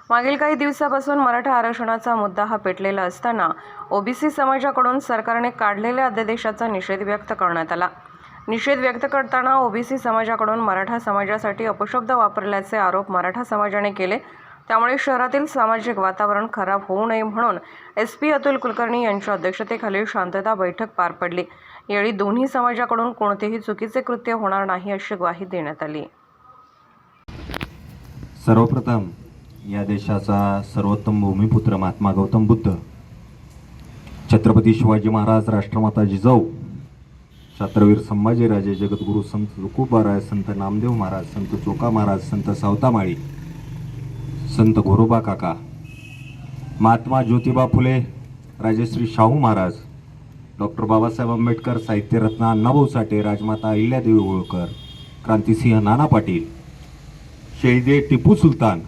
मागील काही दिवसापासून मराठा आरक्षणाचा मुद्दा हा पेटलेला असताना ओबीसी समाजाकडून सरकारने काढलेल्या अध्यादेशाचा निषेध व्यक्त करण्यात आला। निषेध व्यक्त करताना ओबीसी समाजाकडून मराठा समाजासाठी अपशब्द वापरल्याचे आरोप मराठा समाजाने केले। त्यामुळे शहरातील सामाजिक वातावरण खराब होऊ नये म्हणून एसपी अतुल कुलकर्णी यांच्या अध्यक्षतेखाली शांतता बैठक पार पडली। यावेळी दोन्ही समाजाकडून कोणतेही चुकीचे कृत्य होणार नाही अशी ग्वाही देण्यात आली। सर्वप्रथम या देशाचा सर्वोत्तम भूमिपुत्र महात्मा गौतम बुद्ध, छत्रपती शिवाजी महाराज, राष्ट्रमाता जिजाऊ, छत्रवीर संभाजीराजे, जगद्गुरु संत तुकोबाराय, संत नामदेव महाराज, संत चोका महाराज, संत सावतामाळी, संत घोरोबा काका, महात्मा ज्योतिबा फुले, राजश्री शाहू महाराज, डॉक्टर बाबासाहेब आंबेडकर, साहित्यरत्न अण्णाभाऊ साठे, राजमाता अहिल्यादेवी होळकर, क्रांतिसिंह नाना पाटील, शहीद टिपू सुलतान,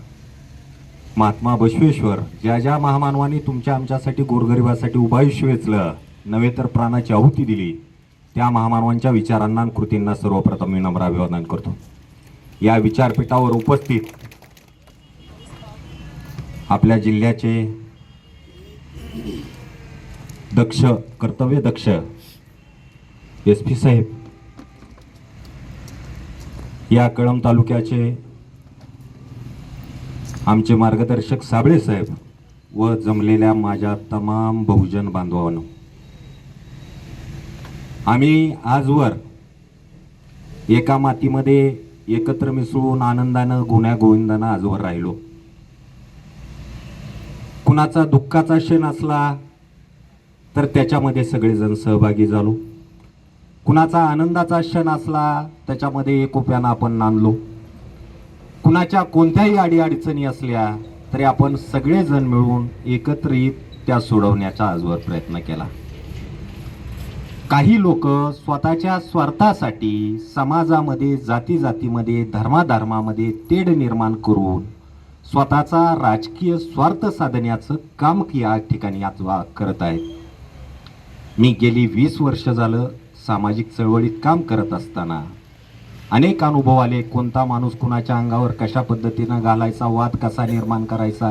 महात्मा बसवेश्वर, ज्या महामानवांनी तुमच्या आमच्यासाठी गोरगरिबासाठी उभं आयुष्य वेचलं, नव्हे तर प्राणाची आहुती दिली, त्या महामानवांच्या विचारांना आणि कृतींना सर्वप्रथम मी नम्र अभिवादन करतो। या विचारपीठावर उपस्थित आपल्या जिल्ह्याचे दक्ष, कर्तव्य दक्ष एसपी साहेब, या कळंब तालुक्याचे आमचे मार्गदर्शक साबळे साहेब व जमलेल्या माझ्या तमाम बहुजन बांधवांनो, आम्ही आजवर एका मातीमध्ये एकत्र मिसळून आनंदानं गुण्या गोविंदानं आजवर राहिलो। कुणाचा दुःखाचा क्षण असला तर त्याच्यामध्ये सगळेजण सहभागी झालो, कुणाचा आनंदाचा क्षण असला त्याच्यामध्ये एकोप्यानं आपण नांदलो, कुणाच्या कोणत्याही अडीअडचणी असल्या तरी आपण सगळेजण मिळून एकत्रित त्या सोडवण्याचा आजवर प्रयत्न केला। काही लोक स्वतःच्या स्वार्थासाठी समाजामध्ये, जातीजातीमध्ये, धर्माधर्मामध्ये तेढ निर्माण करून स्वतःचा राजकीय स्वार्थ साधण्याचं काम या ठिकाणी आज करत आहेत। मी गेली 20 वर्ष झालं सामाजिक चळवळीत काम करत असताना अनेक अनुभव आले। कोणता माणूस कुणाच्या अंगावर कशा पद्धतीनं घालायचा, वाद कसा निर्माण करायचा,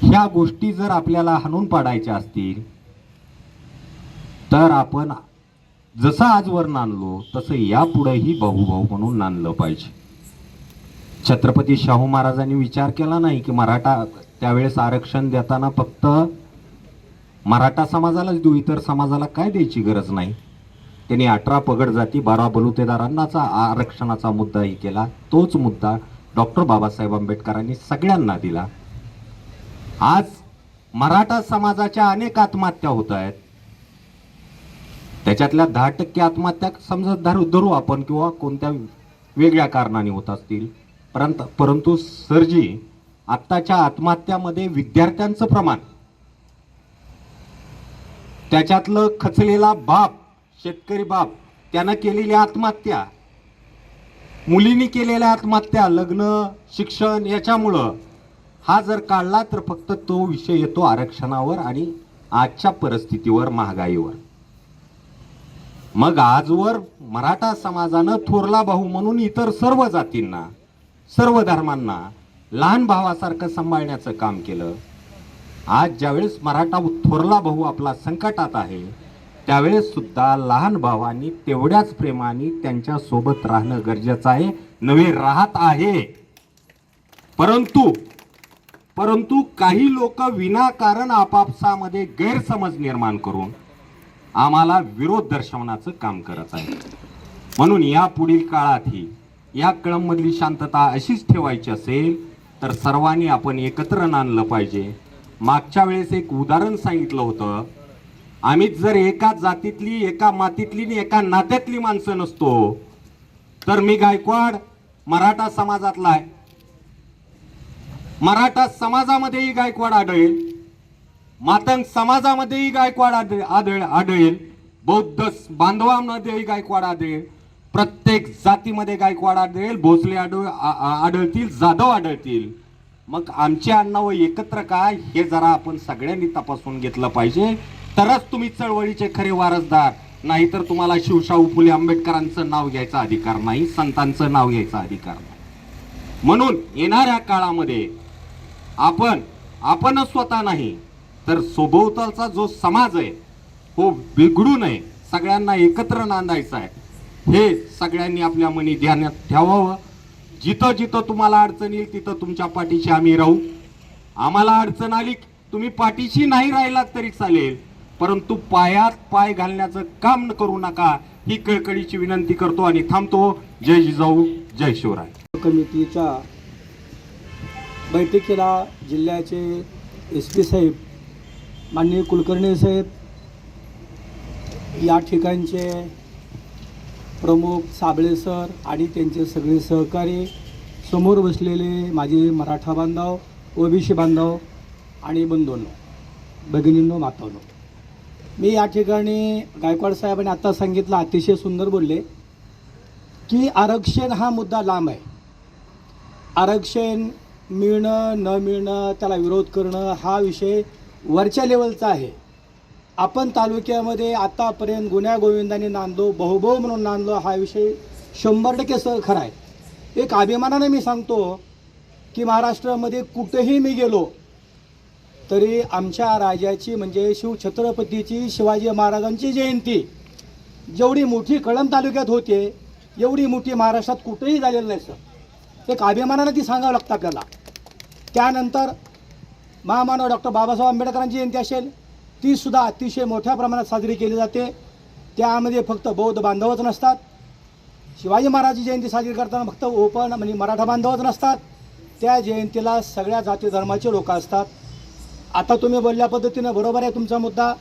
ह्या गोष्टी जर आपल्याला हाणून पाडायच्या असतील तर आपण जसं आजवर नांदलो तसं यापुढेही भाऊभाऊ म्हणून नांदलं पाहिजे। छत्रपती शाहू महाराजांनी विचार केला नाही की मराठा त्यावेळेस आरक्षण देताना फक्त मराठा समाजालाच देऊ, इतर समाजाला काय द्यायची गरज नाही। त्यांनी 18 पगड जाती 12 बलुतेदारांनाचा आरक्षणाचा मुद्दाही केला। तोच मुद्दा डॉक्टर बाबासाहेब आंबेडकरांनी सगळ्यांना दिला। आज मराठा समाजाच्या अनेक आत्महत्या होत आहेत, त्याच्यातल्या 10% आत्महत्या समजा धरू आपण किंवा कोणत्या वेगळ्या कारणाने होत असतील, परंतु सरजी आत्ताच्या आत्महत्यामध्ये विद्यार्थ्यांचं प्रमाण, त्याच्यातलं खचलेला बाप, शेतकरी बाप, त्यानं केलेल्या आत्महत्या, मुलींनी केलेल्या आत्महत्या, लग्न, शिक्षण, याच्यामुळं हा जर काढला तर फक्त तो विषय येतो आरक्षणावर आणि आजच्या परिस्थितीवर, महागाईवर। मग आजवर मराठा समाजानं थोरला भाऊ म्हणून इतर सर्व जातींना, सर्व धर्मांना लहान भावासारखं सांभाळण्याचं काम केलं। आज ज्यावेळेस मराठा थोरला भाऊ आपला संकटात आहे त्यावेळेस सुद्धा लहान भावांनी तेवढ्याच प्रेमाने त्यांच्या सोबत राहणं गरजेचं आहे, नवे राहत आहे। परंतु काही लोक विनाकारण आपापसामध्ये गैरसमज निर्माण करून आम्हाला विरोध दर्शवण्याचं काम करत आहे। म्हणून या पुढील काळातही या कळंबमधली शांतता अशीच ठेवायची असेल तर सर्वांनी आपण एकत्र नांदलं पाहिजे। मागच्या वेळेस एक उदाहरण सांगितलं होतं, आम्ही जर एका जातीतली, एका मातीतली, एका नात्यातली माणसं नसतो तर मी गायकवाड मराठा समाजातला आहे, मराठा समाजामध्येही गायकवाड आढळेल, मातंग समाजामध्येही गायकवाड आढळेल, बौद्ध बांधवांमध्येही गायकवाड आढळेल, प्रत्येक जातीमध्ये गायकवाड आढळेल, भोसले आढळतील, जाधव आढळतील। मग आमचे आडनाव एकत्र काय हे जरा आपण सगळ्यांनी तपासून घेतलं पाहिजे, तरच तुम्ही चळवळीचे खरे वारसदार, नाहीतर तुम्हाला शिवशाहू फुले आंबेडकरांचं नाव घ्यायचा अधिकार नाही, संतांचं नाव घ्यायचा अधिकार नाही। म्हणून येणाऱ्या काळामध्ये आपणच स्वतः नाही तर सोबवतालचा जो समाज आहे हो बिघडू नये, सगळ्यांना एकत्र नांदायचं आहे. हे सगळ्यांनी आपल्या मनी ध्यानात ठेवावं. जिथं जिथं तुम्हाला अडचण येईल तिथं तुमच्या पाठीशी आम्ही राहू. आम्हाला अडचण आली तुम्ही पाठीशी नाही राहिलात तरी चालेल, परंतु पायात पाय घालण्याचं काम करू नका, ही कळकळीची विनंती करतो आणि थांबतो. जय जिजाऊ, जय शिवराय. कमिटीच्या बैठकीला जिल्ह्याचे SP साहेब, माननीय कुलकर्णी साहेब, या ठिकाणचे प्रमुख साबळे सर आणि त्यांचे सगळे सहकारी, समोर बसलेले माझे मराठा बांधव, OBC बांधव आणि बंधूंनो, भगिनींनो, मातांनो, मी या ठिकाणी गायकवाड साहेबांनी आत्ता सांगितलं, अतिशय सुंदर बोलले की आरक्षण हा मुद्दा लांब आहे. आरक्षण मिळणं न मिळणं, त्याला विरोध करणं हा विषय वरच्या लेवलचा आहे. आपण तालुक्यामध्ये आतापर्यंत गुण्यागोविंदाने नांदलो, बहुभाऊ म्हणून नांदलो, हा विषय 100% सर खरा आहे. एक अभिमानाने मी सांगतो की महाराष्ट्रामध्ये कुठेही मी गेलो तरी आमच्या राजाची म्हणजे शिवछत्रपतीची शिवाजी महाराजांची जयंती जेवढी मोठी कळंब तालुक्यात होते एवढी मोठी महाराष्ट्रात कुठेही झालेलं नाही सर. एक अभिमानाने ती सांगावं लागतं आपल्याला. त्यानंतर महामानव डॉक्टर बाबासाहेब आंबेडकरांची जयंती असेल, तीसुद्धा अतिशय मोठ्या प्रमाणात साजरी केली जाते. त्यामध्ये फक्त बौद्ध बांधवच नसतात. शिवाजी महाराजांची जयंती साजरी करताना फक्त ओपन म्हणजे मराठा बांधवच नसतात, त्या जयंतीला सगळ्या जाती धर्माचे लोक असतात. आता तुम्ही बोलल्या पद्धतीनं बरोबर आहे तुमचा मुद्दा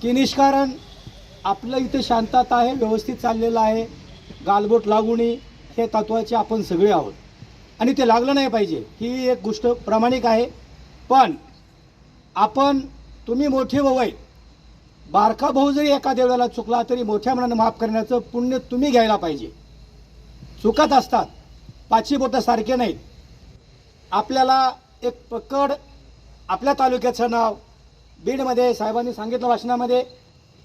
की निष्कारण आपलं इथे शांतता आहे, व्यवस्थित चाललेलं आहे, गालबोट लागू नये हे तत्त्वाचे आपण सगळे आहोत आणि ते लागलं नाही पाहिजे, ही एक गोष्ट प्रामाणिक आहे. पण आपण तुम्ही मोठे भाऊ आहे, बारका भाऊ जरी एखाद्या वेळेला चुकला तरी मोठ्या मनाने माफ करण्याचं पुण्य तुम्ही घ्यायला पाहिजे. चुकत असतात, पाचही बोटं सारखे नाहीत. आपल्याला एक पकड, आपल्या तालुक्याचं नाव बीडमध्ये साहेबांनी सांगितलं भाषणामध्ये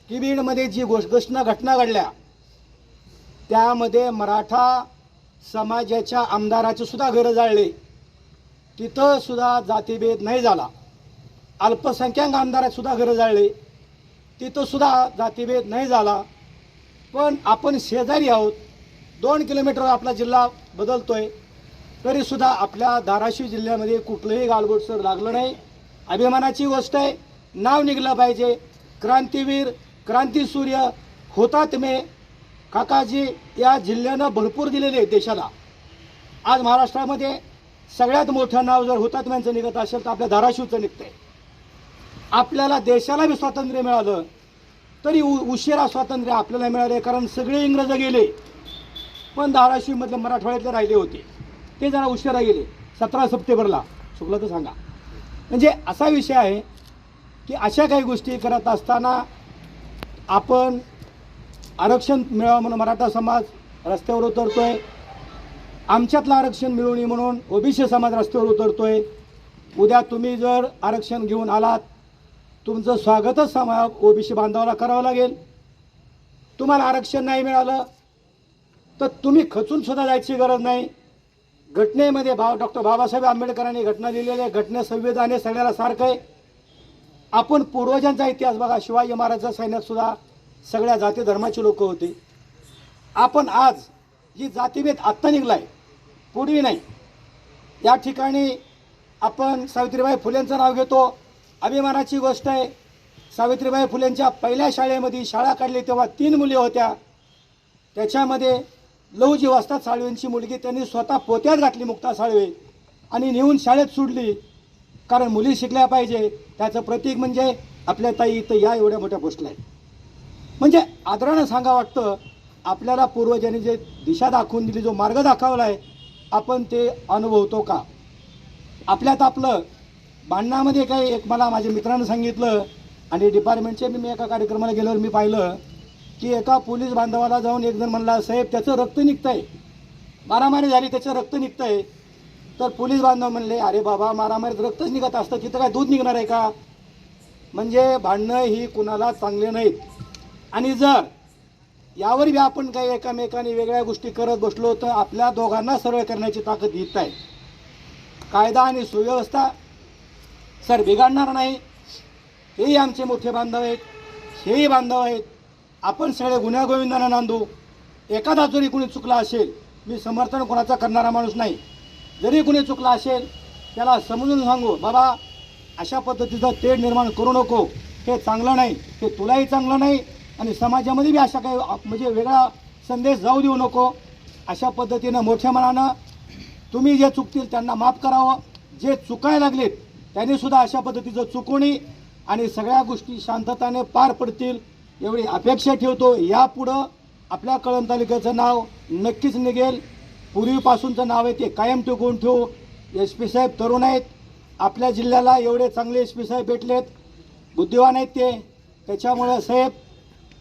की बीडमध्ये जी घटना घडल्या त्यामध्ये मराठा समाजाच्या आमदाराचे सुद्धा घरं जाळले, तिथं सुद्धा जातीभेद नाही झाला. अल्पसंख्याक आमदारात सुद्धा घरं जाळले, तिथं सुद्धा जातीभेद नाही झाला. पण आपण शेजारी आहोत, 2 किलोमीटर आपला जिल्हा बदलतोय, तरीसुद्धा आपल्या धाराशिव जिल्ह्यामध्ये कुठलंही गालबोटसर लागलं नाही. अभिमानाची गोष्ट आहे, नाव निघलं पाहिजे. क्रांतीवीर, क्रांतीसूर्य, हुतात्मे काकाजी या जिल्ह्यानं भरपूर दिलेले आहे देशाला. आज महाराष्ट्रामध्ये सगळ्यात मोठं नाव जर हुतात्म्यांचं निघत असेल तर आपल्या धाराशिवचं निघतंय. आपल्याला देशाला बी स्वातंत्र्य मिळालं तरी उशिरा स्वातंत्र्य आपल्याला मिळाले, कारण सगळे इंग्रज गेले पण धाराशिवमधले मराठवाड्यातले राहिले होते, ते जरा उशिरा गेले. 17 सप्टेंबरला, चुकलं तर सांगा. म्हणजे असा विषय आहे की अशा काही गोष्टी करत असताना आपण आरक्षण मिळावं म्हणून मराठा समाज रस्त्यावर उतरतोय, आमच्यातलं आरक्षण मिळू नये म्हणून OBC समाज रस्त्यावर उतरतोय. उद्या तुम्ही जर आरक्षण घेऊन आलात, तुमचं स्वागतच OBC बांधवाला करावं लागेल. तुम्हाला आरक्षण नाही मिळालं तर तुम्ही खचून सुद्धा जायची गरज नाही. घटनेमध्ये डॉक्टर बाबासाहेब आंबेडकरांनी घटना लिहिलेली आहे, घटना संविधान हे सगळ्याला सारखं आहे. आपण पूर्वजांचा इतिहास बघा, शिवाजी महाराजांच्या सैन्यात सुद्धा सगळ्या जाती धर्माचे लोक होते. आपण आज जी जातीभेद आत्ता निघलाय, पूर्वी नाही. या ठिकाणी आपण सावित्रीबाई फुलेंचं नाव घेतो, अभिमानाची गोष्ट आहे. सावित्रीबाई फुलेंच्या पहिल्या शाळेमध्ये शाळा काढली तेव्हा 3 मुली होत्या, त्याच्यामध्ये लहुजी वस्ताद साळवेंची मुलगी त्यांनी स्वतः पोत्यात घातली, मुक्ता साळवे, आणि नेऊन शाळेत सोडली, कारण मुली शिकल्या पाहिजे. त्याचं प्रतीक म्हणजे आपल्या ताई इथं या एवढ्या मोठ्या पोस्टला आहे. म्हणजे आदरानं सांगा वाटतं आपल्याला पूर्वजांनी जे दिशा दाखवून दिली, जो मार्ग दाखवला आहे, आपण ते अनुभवतो का? आपल्यात आपलं भांडणामध्ये काही एक मला माझ्या मित्रानं सांगितलं आणि डिपार्टमेंटचे मी एका कार्यक्रमाला गेल्यावर मी पाहिलं की एका पोलीस बांधवाला जाऊन एक जण म्हणला, साहेब त्याचं रक्त निघतं आहे, मारामारी झाली त्याचं रक्त निघतं आहे. तर पोलीस बांधव म्हणले, अरे बाबा मारामारीत रक्तच निघत असतं, तिथं काय दूध निघणार आहे का? म्हणजे भांडणं ही कुणाला चांगले नाहीत. आणि जर यावर बी आपण काही एकामेकाने वेगळ्या गोष्टी करत बसलो तर आपल्या दोघांना सरळ करण्याची ताकद येत आहे. कायदा आणि सुव्यवस्था सर बिघडणार नाही. हेही आमचे मोठे बांधव आहेत, हेही बांधव आहेत. आपण सगळे गुण्यागोविंदानं नांदू. एखादा जरी कुणी चुकला असेल, मी समर्थन कोणाचा करणारा माणूस नाही, जरी कुणी चुकला असेल त्याला समजून सांगू, बाबा अशा पद्धतीचं तेढ निर्माण करू नको, हे चांगलं नाही, हे तुलाही चांगलं नाही आणि समाजामध्ये बी अशा काही म्हणजे वेगळा संदेश जाऊ देऊ नको. अशा पद्धतीनं मोठ्या मनानं तुम्ही जे चुकतील त्यांना माफ करावं, जे चुकायला लागलेत त्यांनीसुद्धा अशा पद्धतीचं चुकू नये आणि सगळ्या गोष्टी शांतताने पार पडतील एवढी अपेक्षा ठेवतो. यापुढं आपल्या कळंब तालुक्याचं नाव नक्कीच निघेल. पूर्वीपासूनचं नाव आहे ते कायम टिकवून ठेवू. एस पी साहेब तरुण आहेत, आपल्या जिल्ह्याला एवढे चांगले एस पी साहेब भेटलेत, बुद्धिवान आहेत ते. त्याच्यामुळं साहेब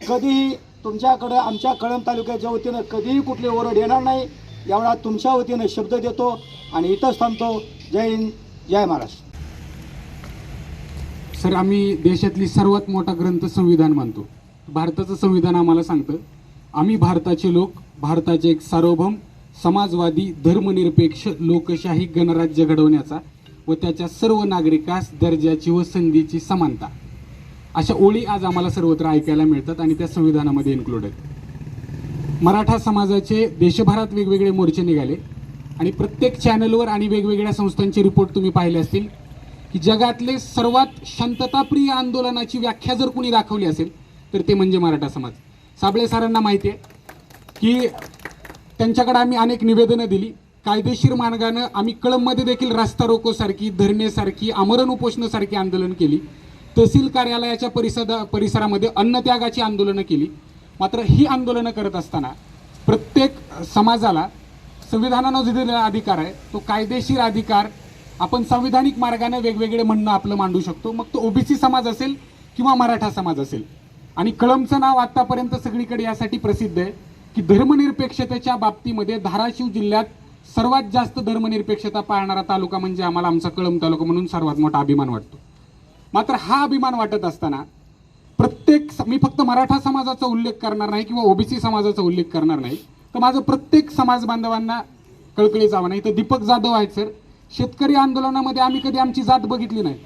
कधीही तुमच्याकडं आमच्या कळंब तालुक्याच्या वतीनं कधीही कुठली ओरड येणार नाही एवढा तुमच्या वतीनं शब्द देतो आणि इथंच थांबतो. जय हिंद, जय महाराष्ट्र. सर, आम्ही देशातली सर्वात मोठा ग्रंथ संविधान मानतो. भारताचं संविधान आम्हाला सांगतं आम्ही भारताचे लोक, भारताचे एक सार्वभौम समाजवादी धर्मनिरपेक्ष लोकशाही गणराज्य घडवण्याचा व त्याच्या सर्व नागरिकास दर्जाची व संधीची समानता, अशा ओळी आज आम्हाला सर्वत्र ऐकायला मिळतात आणि त्या संविधानामध्ये इन्क्लूड आहेत. मराठा समाजाचे देशभरात वेगवेगळे मोर्चे निघाले आणि प्रत्येक चॅनलवर आणि वेगवेगळ्या संस्थांचे रिपोर्ट तुम्ही पाहिले असतील की जगातले सर्वात शांतताप्रिय आंदोलनाची व्याख्या जर कुणी दाखवली असेल तर ते म्हणजे मराठा समाज. साबळे सरांना माहिती आहे की त्यांच्याकडे आम्ही अनेक निवेदनं दिली. कायदेशीर मार्गानं आम्ही कळंबमध्ये देखील रास्ता रोकोसारखी, धरणेसारखी, आमरण उपोषणासारखी आंदोलन केली. तहसील कार्यालयाच्या परिसरामध्ये अन्नत्यागाची आंदोलनं केली. मात्र ही आंदोलनं करत असताना प्रत्येक समाजाला संविधानानं जो दिलेला अधिकार आहे तो कायदेशीर अधिकार आपण संविधानिक मार्गाने वेगवेगळे म्हणणं आपलं मांडू शकतो. मग तो ओबीसी समाज असेल किंवा मराठा समाज असेल. आणि कळंबचं नाव आतापर्यंत सगळीकडे यासाठी प्रसिद्ध आहे की धर्मनिरपेक्षतेच्या बाबतीमध्ये धाराशिव जिल्ह्यात सर्वात जास्त धर्मनिरपेक्षता पाळणारा तालुका म्हणजे आम्हाला आमचा कळंब तालुका म्हणून सर्वात मोठा अभिमान वाटतो. मात्र हा अभिमान वाटत असताना मी फक्त मराठा समाजाचा उल्लेख करणार नाही किंवा ओबीसी समाजाचा उल्लेख करणार नाही, तर माझं प्रत्येक समाज बांधवांना कळकळीच आव्हान आहे. तर दीपक जाधव आहेत सर, शेतकरी आंदोलनामध्ये आम्ही कधी आमची जात बघितली नाही,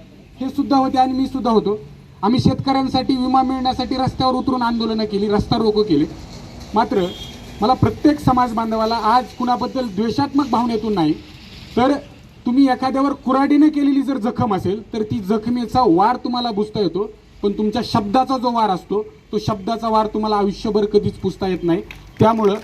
हे सुद्धा होते आणि मी सुद्धा होतो. आम्ही शेतकऱ्यांसाठी विमा मिळण्यासाठी रस्त्यावर उतरून आंदोलनं केली, रस्ता रोको केले. मात्र मला प्रत्येक समाज बांधवाला आज कुणाबद्दल द्वेषात्मक भावनेतून नाही, तर तुम्ही एखाद्यावर कुऱ्हाडीने केलेली जर जखम असेल तर ती जखमेचा वार तुम्हाला पुसता येतो, पण तुमच्या शब्दाचा जो वार असतो तो शब्दाचा वार तुम्हाला आयुष्यभर कधीच पुसता येत नाही. त्यामुळं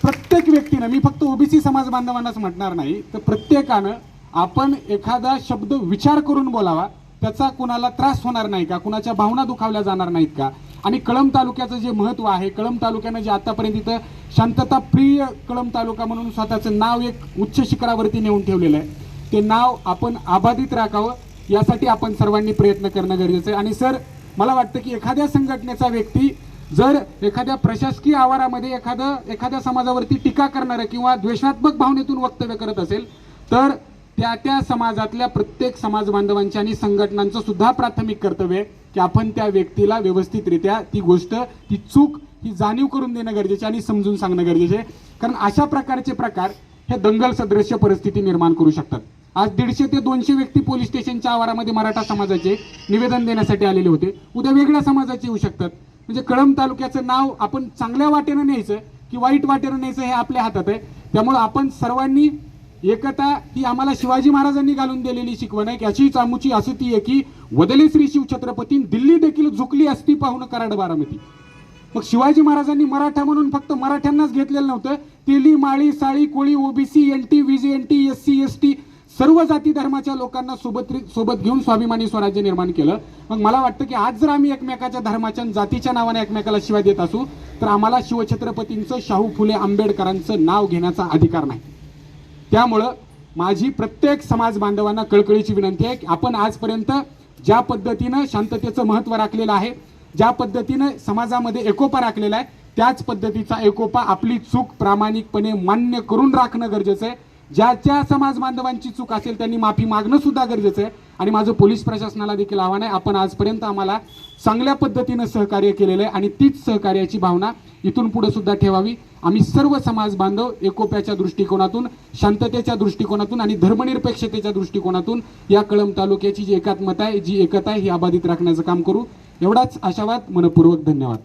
प्रत्येक व्यक्तीनं, मी फक्त ओबीसी समाज बांधवांनाच म्हणणार नाही, तर प्रत्येकानं आपण एखादा शब्द विचार करून बोलावा. त्याचा कुणाला त्रास होणार नाही का, कुणाच्या भावना दुखावल्या जाणार नाहीत का. आणि कळंब तालुक्याचं जे महत्त्व आहे, कळंब तालुक्यानं जे आतापर्यंत इथं शांतताप्रिय कळंब तालुका म्हणून स्वतःचं नाव एक उच्च शिखरावरती नेऊन ठेवलेलं आहे, ते नाव आपण अबाधित राखावं यासाठी आपण सर्वांनी प्रयत्न करणं गरजेचं आहे. आणि सर, मला वाटतं की एखाद्या संघटनेचा व्यक्ती जर एखाद्या प्रशासकीय आवारामध्ये एखाद्या समाजावरती टीका करणारं किंवा द्वेषात्मक भावनेतून वक्तव्य करत असेल तर त्या समाजातल्या प्रत्येक समाज बांधवांच्या आणि संघटनांचं सुद्धा प्राथमिक कर्तव्य आहे की आपण त्या व्यक्तीला व्यवस्थितरित्या ती गोष्ट, ती चूक ही जाणीव करून देणं गरजेचं आणि समजून सांगणं गरजेचं आहे. कारण अशा प्रकारचे प्रकार हे दंगल सदृश्य परिस्थिती निर्माण करू शकतात. आज 150 ते 200 व्यक्ती पोलीस स्टेशनच्या आवारामध्ये मराठा समाजाचे निवेदन देण्यासाठी आलेले होते, उद्या वेगळ्या समाजाचे येऊ शकतात. म्हणजे कळंब तालुक्याचं नाव आपण चांगल्या वाटेनं न्यायचं की वाईट वाटेनं न्यायचं हे आपल्या हातात आहे. त्यामुळं आपण सर्वांनी एकता ही आम्हाला शिवाजी महाराजांनी घालून दिलेली शिकवण आहे की अशीच आमुची असती आहे की वदले श्री शिवछत्रपती दिल्ली देखील झुकली असती पाहून कराड बारामती. मग शिवाजी महाराजांनी मराठा म्हणून फक्त मराठ्यांनाच घेतलेलं नव्हतं, तेली, माळी, साळी, कोळी, OBC, NT, VJNT, SC, ST सर्व जाती धर्माच्या लोकांना सोबत घेऊन स्वाभिमानी स्वराज्य निर्माण केलं. मग मला वाटतं की आज जर आम्ही एकमेकाच्या धर्माच्या जातीच्या नावाने एकमेकाला शिवाय देत असू तर आम्हाला शिवछत्रपतींचं, शाहू फुले आंबेडकरांचं नाव घेण्याचा अधिकार नाही. त्यामुळं माझी प्रत्येक समाज बांधवांना कळकळीची विनंती आहे की आपण आजपर्यंत ज्या पद्धतीनं शांततेचं महत्त्व राखलेलं आहे, ज्या पद्धतीनं समाजामध्ये एकोपा राखलेला आहे, त्याच पद्धतीचा एकोपा आपली चूक प्रामाणिकपणे मान्य करून राखणं गरजेचं आहे. ज्या समाज बांधवांची चूक असेल त्यांनी माफी मागणं सुद्धा गरजेचं आहे. आणि माझं पोलीस प्रशासनाला देखील आव्हान आहे, आपण आजपर्यंत आम्हाला चांगल्या पद्धतीनं सहकार्य केलेलं आहे आणि तीच सहकार्याची भावना इथून पुढे सुद्धा ठेवावी. आम्ही सर्व समाज बांधव एकोप्याच्या दृष्टिकोनातून, शांततेच्या दृष्टिकोनातून आणि धर्मनिरपेक्षतेच्या दृष्टिकोनातून या कळंब तालुक्याची जी एकात्मता आहे, जी एकता आहे, ही अबाधित राखण्याचं काम करू. एवढाच आशावाद. मनपूर्वक धन्यवाद.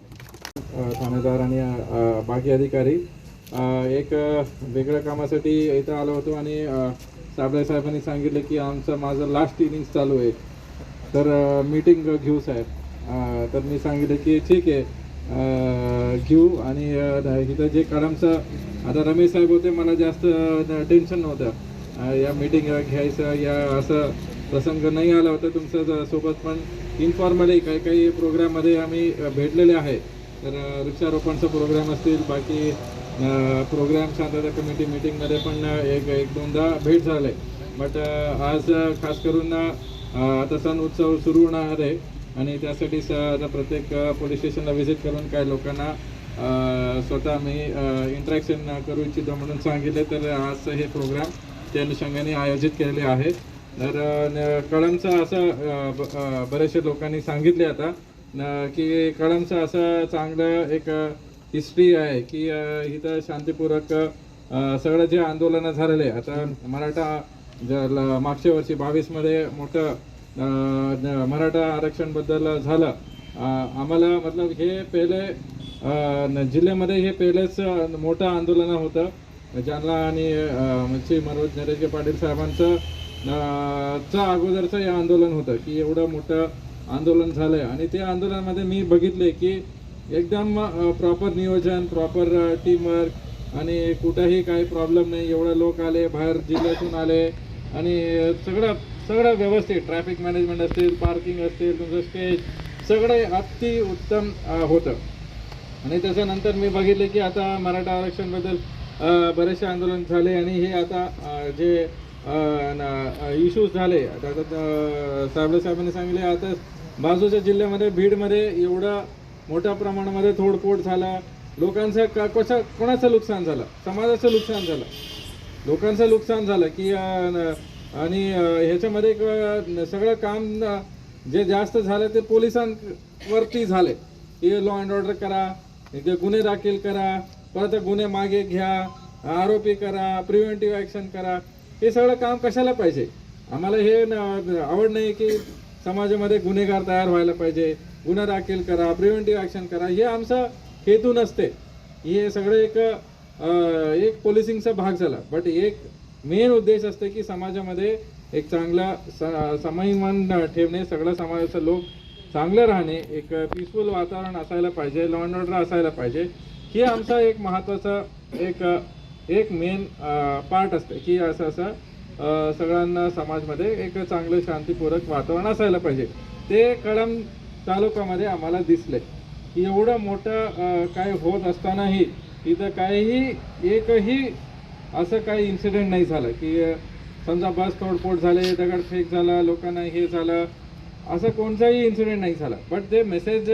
ठाणेदार आणि बाकी अधिकारी एक वेगळ्या कामासाठी इथं आलो होतो आणि साबळे साहेबांनी सांगितलं की माझं लास्ट इनिंग्स चालू आहे, तर मीटिंग घेऊ साहेब. तर मी सांगितलं की ठीक आहे घेऊ. आणि इथं जे कळमचं आता रमेश साहेब होते, मला जास्त टेन्शन नव्हतं या मीटिंग घ्यायचं, या असं प्रसंग नाही आला होता तुमचं सोबत. पण इन्फॉर्मली काही प्रोग्राममध्ये आम्ही भेटलेले आहे. तर वृक्षारोपणचं प्रोग्राम असतील, बाकी प्रोग्राम शांतता कमिटी मीटिंगमध्ये पण एक दोनदा भेट झाले. बट आज खास करून आता सण उत्सव सुरू होणार आहे आणि त्यासाठी प्रत्येक पोलीस स्टेशनला व्हिजिट करून काही लोकांना स्वतः मी इंटरॅक्शन करू इच्छितो म्हणून सांगितले. तर आज हे प्रोग्राम त्या अनुषंगाने आयोजित केलेले आहे. तर कळमचं असं बरेचशे लोकांनी सांगितले आता की कळमचं असं चांगलं एक हिस्ट्री आहे की इथं शांतीपूर्वक सगळं जे आंदोलनं झालेले. आता मराठा मागच्या वर्षी 22मध्ये मोठं मराठा आरक्षणबद्दल झालं. आम्हाला मतलब हे पहिले जिल्ह्यामध्ये हे पहिलेच मोठं आंदोलन होतं. ज्यांना आणि मनोज नरेश पाटील साहेबांचं अगोदरचं हे आंदोलन होतं की एवढं मोठं आंदोलन झालं आहे. आणि त्या आंदोलनामध्ये मी बघितले की एकदम प्रॉपर नियोजन, प्रॉपर टीमवर्क आणि कुठंही काही प्रॉब्लेम नाही. एवढे लोक आले, बाहेर जिल्ह्यातून आले आणि सगळं व्यवस्थित, ट्रॅफिक मॅनेजमेंट असतील, पार्किंग असतील, तुमचं स्टेज सगळं अति उत्तम होतं. आणि त्याच्यानंतर मी बघितले की आता मराठा आरक्षणबद्दल बरेचसे आंदोलन झाले आणि हे आता जे इश्यूज झाले. आता साबळे साहेबांनी सांगितले आता बाजूच्या जिल्ह्यामध्ये बीडमध्ये एवढं मोठ्या प्रमाणामध्ये तोडफोड झाला. लोकांचं कोणाचं नुकसान झालं? समाजाचं नुकसान झालं, लोकांचं नुकसान झालं की आणि ह्याच्यामध्ये सगळं काम जे जास्त झालं ते पोलिसांवरती झाले की लॉ अँड ऑर्डर करा, गुन्हे दाखल करा, परत गुन्हे मागे घ्या, आरोपी करा, प्रिव्हेंटिव्ह ॲक्शन करा. हे सगळं काम कशाला पाहिजे? आम्हाला हे आवड नाही की समाजामध्ये गुन्हेगार तयार व्हायला पाहिजे, गुन्हा दाखल करा, प्रिव्हेंटिव्ह ॲक्शन करा. हे आमचा हेतू नसते. हे सगळं एक पोलिसिंगचा भाग झाला. बट एक मेन उद्देश असते की समाजामध्ये एक चांगला संयमन ठेवणे, सगळं समाजाचं लोक चांगलं राहणे, एक पीसफुल वातावरण असायला पाहिजे, लॉ अँड ऑर्डर असायला पाहिजे. हे आमचा एक महत्त्वाचा एक मेन पार्ट असते की असं सगळ्यांना समाजमध्ये एक चांगलं शांतीपूर्वक वातावरण असायला पाहिजे. ते कळंब तालुक्यामध्ये आम्हाला दिसले की एवढं मोठं काय होत असतानाही इथं एकही असं काही इन्सिडेंट नाही झालं की समजा बस तोडफोड झाले, दगडफेक झाला, लोकांना हे झालं, असं कोणताही इन्सिडेंट नाही झाला. बट ते मेसेज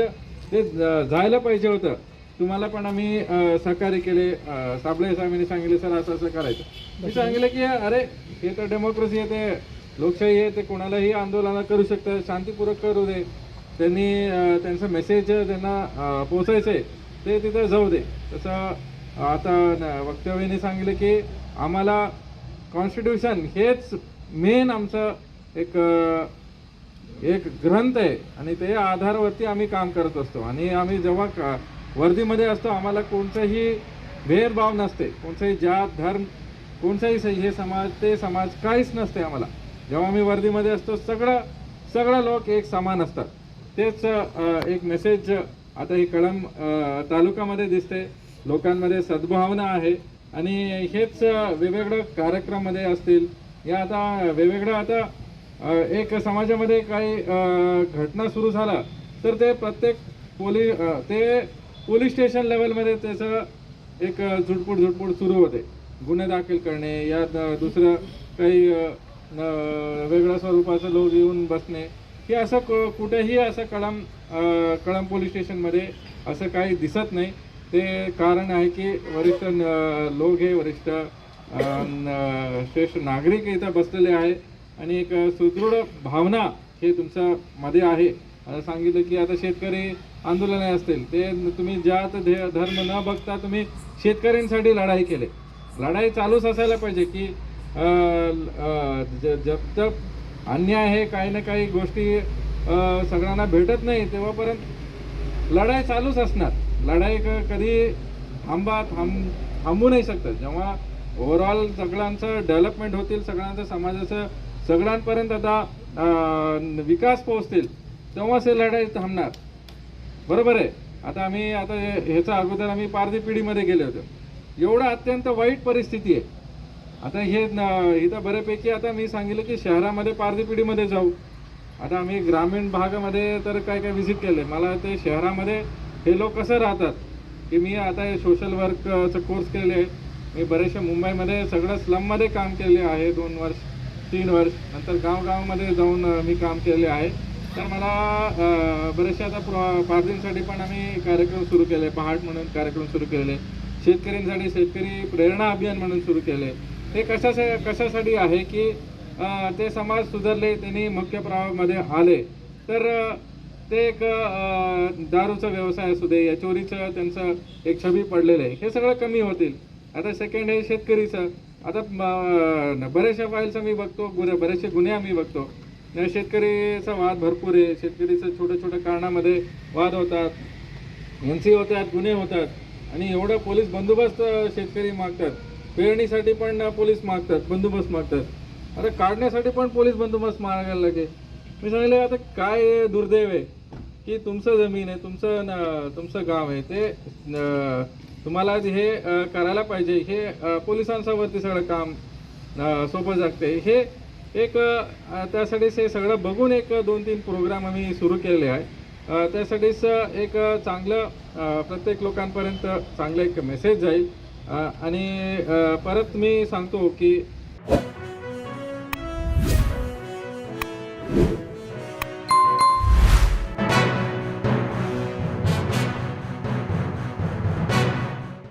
ते जायला पाहिजे होतं. तुम्हाला पण आम्ही सहकार्य केले. साबळे साहेबांनी सांगितले सर असं करायचं. मी सांगितलं की अरे हे तर डेमोक्रेसी आहे, ते लोकशाही आहे, ते कोणालाही आंदोलन करू शकतं, शांतीपूर्वक करू दे. त्यांनी त्यांचं मेसेज त्यांना पोचायचं आहे ते तिथं जाऊ दे. तसं आता वक्तव्याने सांगितलं की आम्हाला कॉन्स्टिट्यूशन हेच मेन आमचं एक ग्रंथ आहे आणि ते आधारावरती आम्ही काम करत असतो. आणि आम्ही जेव्हा वर्दीमध्ये असतो आम्हाला कोणताही भेदभाव नसते, कोणताही जात धर्म, कोणताही हे समाज ते समाज काहीच नसते आम्हाला. जेव्हा आम्ही वर्दीमध्ये असतो सगळं लोक एक समान असतात. तेच एक मेसेज आता ही कळंब तालुक्यामध्ये दिसते. लोकांमध्ये सद्भावना आहे आणि हेच वेगवेगळ्या कार्यक्रमामध्ये असतील या आता वेगवेगळं आता एक समाजामध्ये काही घटना सुरू झाला तर ते प्रत्येक पोलीस स्टेशन लेवलमध्ये त्याचं एक झुडपूड सुरू होते. गुन्हे दाखल करणे या दुसरं काही वेगळ्या स्वरूपाचं लोक येऊन बसणे, हे असं कुठेही असं कळंब पोलीस स्टेशनमध्ये असं काही दिसत नाही. ते कारण आहे की वरिष्ठ लोक हे वरिष्ठ श्रेष्ठ नागरिक इथं बसलेले आहे आणि एक सुदृढ भावना हे तुमच्या मध्ये आहे. आता सांगितलं की आता शेतकरी आंदोलने असतील, ते तुम्ही जात धर्म न बघता तुम्ही शेतकऱ्यांसाठी लढाई केली. लढाई चालूच असायला पाहिजे की जब तक अन्याय आहे, काही ना काही गोष्टी सगळ्यांना भेटत नाही तेव्हापर्यंत लढाई चालूच असणार. लढाई कधी थांबू नाही शकतात. जेव्हा ओव्हरऑल सगळ्यांचं डेव्हलपमेंट होतील, सगळ्यांचं समाजाचं सगळ्यांपर्यंत आता विकास पोहोचतील, तेव्हाच हे लढाई थांबणार. बरोबर आहे. आता ह्याच्या अगोदर आम्ही पारधी पिढीमध्ये गेले होते. एवढं अत्यंत वाईट परिस्थिती आहे. आता इथं बऱ्यापैकी आता मी सांगितलं की शहरामध्ये पारधी पिढीमध्ये जाऊ. आता आम्ही ग्रामीण भागामध्ये तर काय काय व्हिजिट केले. मला ते शहरामध्ये हे लोक कसं राहतात की मी आता हे सोशल वर्कचं कोर्स केले आहे. मी बरेचशा मुंबईमध्ये सगळं स्लममध्ये काम केले आहे 2 वर्ष 3 वर्ष. नंतर गावगावामध्ये जाऊन मी काम केले आहे. तर मला बरेचसे आता पारधींसाठी पण आम्ही कार्यक्रम सुरू केले. पहाट म्हणून कार्यक्रम सुरू केले. शेतकऱ्यांसाठी शेतकरी प्रेरणा अभियान म्हणून सुरू केले. हे कशासाठी आहे की ते समाज सुधारले, त्यांनी मुख्य प्रवाहामध्ये आले तर ते एक दारूचा व्यवसाय असू दे या चोरीचं त्यांचं एक छबी पडलेलं आहे, हे सगळं कमी होतील. आता सेकंड आहे शेतकरीचं. आता बऱ्याचशा फाईल्स आम्ही बघतो, बरेचसे गुन्हे आम्ही बघतो. शेतकरीचा वाद भरपूर आहे. शेतकरीचं छोट्या छोट्या कारणामध्ये वाद होतात, एनसी होतात, गुन्हे होतात. आणि एवढं पोलीस बंदोबस्त शेतकरी मागतात. पेरणीसाठी पण पोलीस मागतात, बंदोबस्त मागतात. आता काढण्यासाठी पण पोलीस बंदोबस्त मागायला लागे. मी सांगितलं आता काय दुर्दैव आहे की तुमचं जमीन आहे, तुमचं गाव आहे, ते तुम्हाला हे करायला पाहिजे. हे पोलिसांच्यावरती सगळं काम सोपं जागते. हे एक त्यासाठीच हे सगळं बघून एक 2-3 प्रोग्राम आम्ही सुरू केलेले आहे. त्यासाठीच एक चांगलं प्रत्येक लोकांपर्यंत चांगलं एक मेसेज जाईल. आणि परत मी सांगतो की